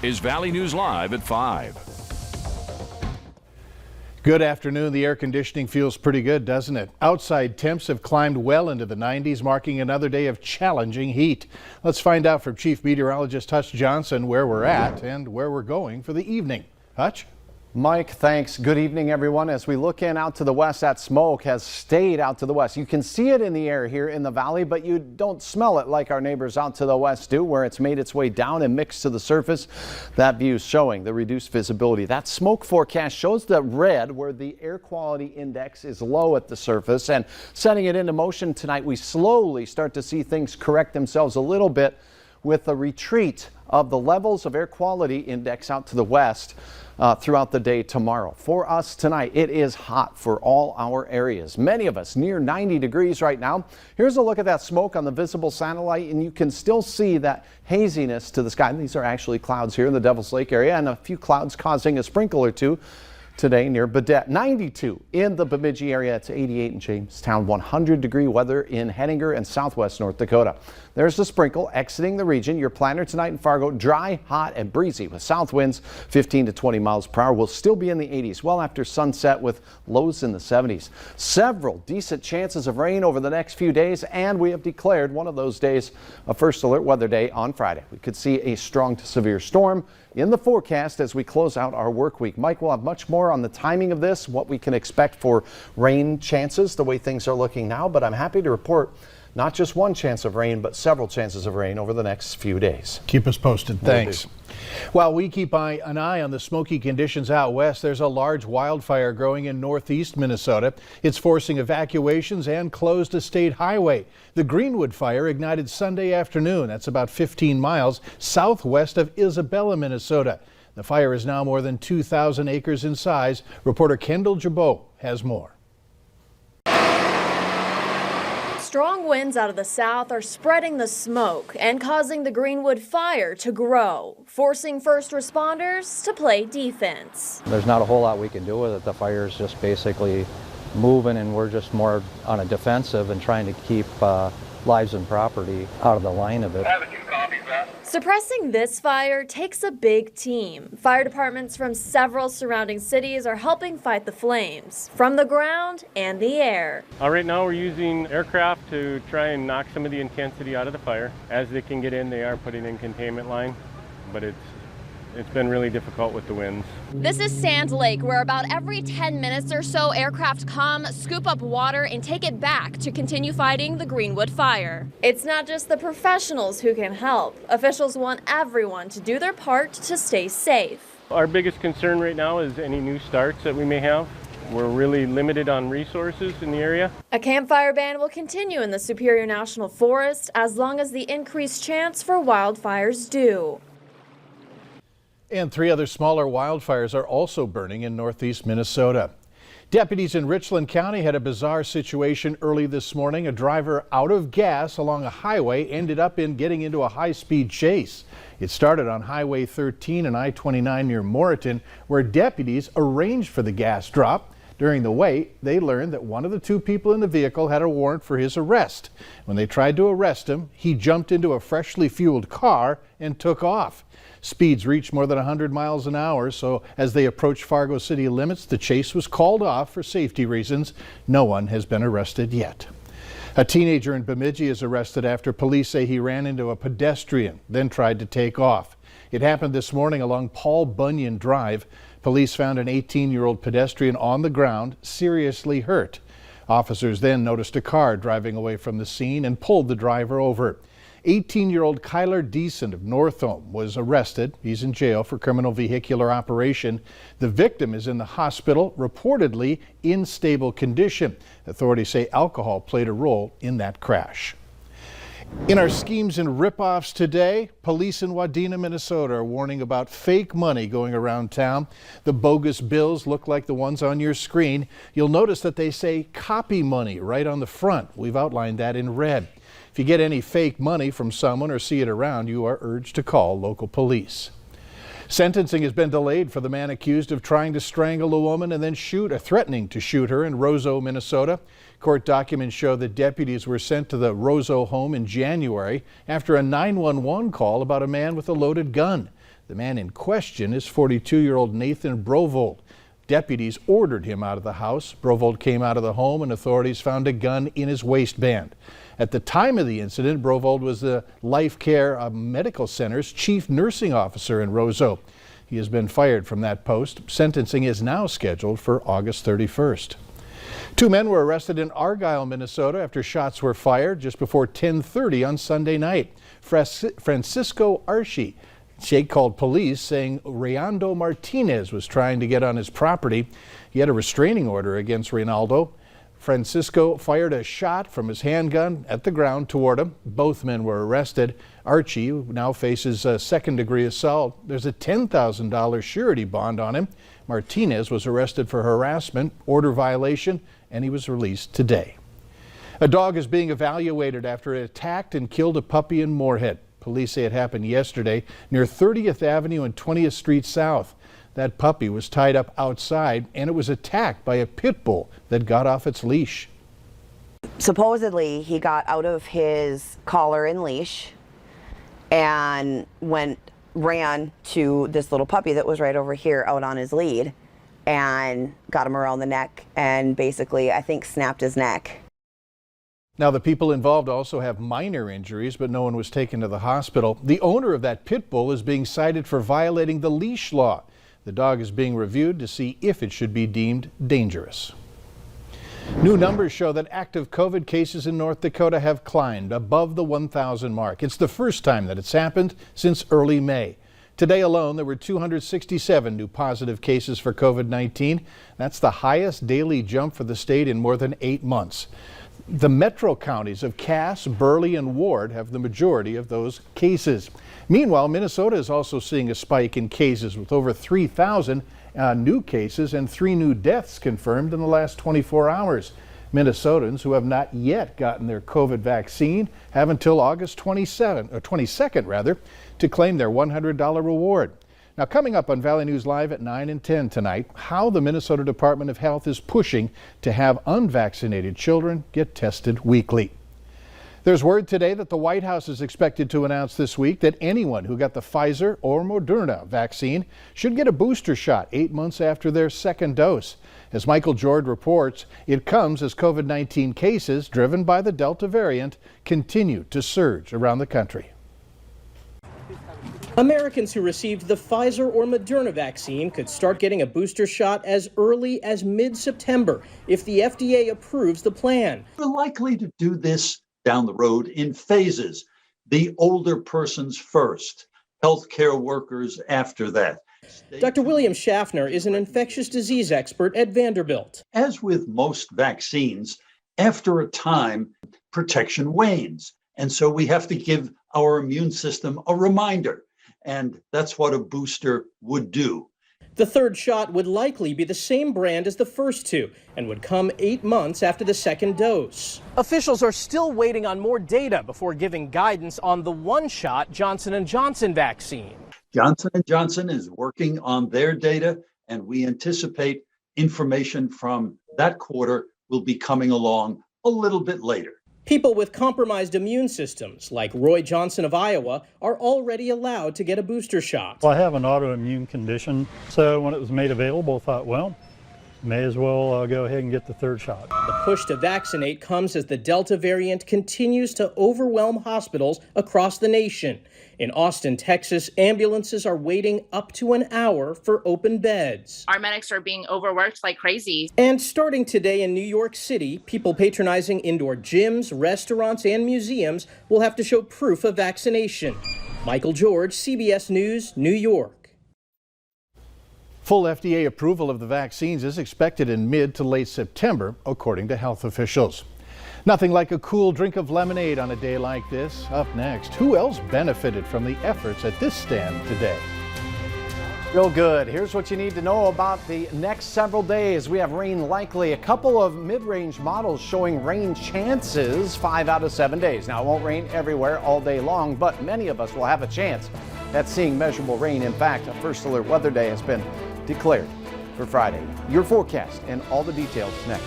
is Valley News Live at 5. Good afternoon. The air conditioning feels pretty good, doesn't it? Outside temps have climbed well into the 90s, marking another day of challenging heat. Let's find out from Chief Meteorologist Hutch Johnson where we're at and where we're going for the evening. Hutch? Mike, thanks. Good evening, everyone. As we look in out to the west, that smoke has stayed out to the west. You can see it in the air here in the valley, but you don't smell it like our neighbors out to the west do, where it's made its way down and mixed to the surface. That view showing the reduced visibility. That smoke forecast shows the red where the air quality index is low at the surface, and setting it into motion tonight, we slowly start to see things correct themselves a little bit with a retreat of the levels of air quality index out to the west throughout the day tomorrow. For us tonight, it is hot for all our areas. Many of us near 90 degrees right now. Here's a look at that smoke on the visible satellite, and you can still see that haziness to the sky. These are actually clouds here in the Devil's Lake area, and a few clouds causing a sprinkle or two today near Baudette. 92 in the Bemidji area. It's 88 in Jamestown. 100-degree weather in Henninger and southwest North Dakota. There's the sprinkle exiting the region. Your planner tonight in Fargo, dry, hot, and breezy with south winds 15 to 20 miles per hour. We'll still be in the 80s well after sunset with lows in the 70s. Several decent chances of rain over the next few days, and we have declared one of those days a first alert weather day on Friday. We could see a strong to severe storm in the forecast as we close out our work week. Mike will have much more on the timing of this, what we can expect for rain chances, the way things are looking now, but I'm happy to report not just one chance of rain, but several chances of rain over the next few days. Keep us posted. Thanks. While we keep an eye on the smoky conditions out west, there's a large wildfire growing in northeast Minnesota. It's forcing evacuations and closed a state highway. The Greenwood fire ignited Sunday afternoon. That's about 15 miles southwest of Isabella, Minnesota. The fire is now more than 2,000 acres in size. Reporter Kendall Jabot has more. Strong winds out of the south are spreading the smoke and causing the Greenwood fire to grow, forcing first responders to play defense. There's not a whole lot we can do with it. The fire is just basically moving, and we're just more on a defensive and trying to keep lives and property out of the line of it. Suppressing this fire takes a big team. Fire departments from several surrounding cities are helping fight the flames from the ground and the air. Right now we're using aircraft to try and knock some of the intensity out of the fire. As they can get in, they are putting in containment line, but it's been really difficult with the winds. This is Sand Lake, where about every 10 minutes or so, aircraft come, scoop up water, and take it back to continue fighting the Greenwood fire. It's not just the professionals who can help. Officials want everyone to do their part to stay safe. Our biggest concern right now is any new starts that we may have. We're really limited on resources in the area. A campfire ban will continue in the Superior National Forest as long as the increased chance for wildfires do. And 3 other smaller wildfires are also burning in northeast Minnesota. Deputies in Richland County had a bizarre situation early this morning. A driver out of gas along a highway ended up getting into a high-speed chase. It started on Highway 13 and I-29 near Moreton, where deputies arranged for the gas drop. During the wait, they learned that one of the 2 people in the vehicle had a warrant for his arrest. When they tried to arrest him, he jumped into a freshly fueled car and took off. Speeds reached more than 100 miles an hour, so as they approached Fargo city limits, the chase was called off for safety reasons. No one has been arrested yet. A teenager in Bemidji is arrested after police say he ran into a pedestrian, then tried to take off. It happened this morning along Paul Bunyan Drive. Police found an 18-year-old pedestrian on the ground, seriously hurt. Officers then noticed a car driving away from the scene and pulled the driver over. 18-year-old Kyler Decent of Northome was arrested. He's in jail for criminal vehicular operation. The victim is in the hospital, reportedly in stable condition. Authorities say alcohol played a role in that crash. In our schemes and rip-offs today, police in Wadena, Minnesota are warning about fake money going around town. The bogus bills look like the ones on your screen. You'll notice that they say copy money right on the front. We've outlined that in red. If you get any fake money from someone or see it around, you are urged to call local police. Sentencing has been delayed for the man accused of trying to strangle a woman and then threatening to shoot her in Roseau, Minnesota. Court documents show that deputies were sent to the Roseau home in January after a 911 call about a man with a loaded gun. The man in question is 42-year-old Nathan Brovold. Deputies ordered him out of the house. Brovold came out of the home and authorities found a gun in his waistband. At the time of the incident, Brovold was the Life Care Medical Center's chief nursing officer in Roseau. He has been fired from that post. Sentencing is now scheduled for August 31st. 2 men were arrested in Argyle, Minnesota after shots were fired just before 10:30 on Sunday night. Francisco Archie called police saying Reynaldo Martinez was trying to get on his property. He had a restraining order against Reynaldo. Francisco fired a shot from his handgun at the ground toward him. Both men were arrested. Archie now faces a second-degree assault. There's a $10,000 surety bond on him. Martinez was arrested for harassment, order violation, and he was released today. A dog is being evaluated after it attacked and killed a puppy in Moorhead. Police say it happened yesterday near 30th Avenue and 20th Street South. That puppy was tied up outside and it was attacked by a pit bull that got off its leash. Supposedly he got out of his collar and leash and ran to this little puppy that was right over here out on his lead and got him around the neck and basically, I think, snapped his neck. Now, the people involved also have minor injuries, but no one was taken to the hospital. The owner of that pit bull is being cited for violating the leash law. The dog is being reviewed to see if it should be deemed dangerous. New numbers show that active COVID cases in North Dakota have climbed above the 1,000 mark. It's the first time that it's happened since early May. Today alone, there were 267 new positive cases for COVID-19. That's the highest daily jump for the state in more than 8 months. The metro counties of Cass, Burley, and Ward have the majority of those cases. Meanwhile, Minnesota is also seeing a spike in cases with over 3,000 new cases and 3 new deaths confirmed in the last 24 hours. Minnesotans who have not yet gotten their COVID vaccine have until August 22nd to claim their $100 reward. Now, coming up on Valley News Live at 9 and 10 tonight, how the Minnesota Department of Health is pushing to have unvaccinated children get tested weekly. There's word today that the White House is expected to announce this week that anyone who got the Pfizer or Moderna vaccine should get a booster shot 8 months after their second dose. As Michael Jord reports, it comes as COVID-19 cases driven by the Delta variant continue to surge around the country. Americans who received the Pfizer or Moderna vaccine could start getting a booster shot as early as mid-September if the FDA approves the plan. We're likely to do this down the road in phases. The older persons first, healthcare workers after that. Dr. William Schaffner is an infectious disease expert at Vanderbilt. As with most vaccines, after a time, protection wanes. And so we have to give our immune system a reminder. And that's what a booster would do. The third shot would likely be the same brand as the first two and would come 8 months after the second dose. Officials are still waiting on more data before giving guidance on the one-shot Johnson & Johnson vaccine. Johnson & Johnson is working on their data, and we anticipate information from that quarter will be coming along a little bit later. People with compromised immune systems, like Roy Johnson of Iowa, are already allowed to get a booster shot. Well, I have an autoimmune condition, so when it was made available, I thought, well, may as well go ahead and get the third shot. The push to vaccinate comes as the Delta variant continues to overwhelm hospitals across the nation. In Austin, Texas, ambulances are waiting up to an hour for open beds. Our medics are being overworked like crazy. And starting today in New York City, people patronizing indoor gyms, restaurants, and museums will have to show proof of vaccination. Michael George, CBS News, New York. Full FDA approval of the vaccines is expected in mid to late September, according to health officials. Nothing like a cool drink of lemonade on a day like this. Up next, who else benefited from the efforts at this stand today? Real good. Here's what you need to know about the next several days. We have rain likely. A couple of mid-range models showing rain chances 5 out of 7 days. Now, it won't rain everywhere all day long, but many of us will have a chance at seeing measurable rain. In fact, a first alert weather day has been declared for Friday. Your forecast and all the details next.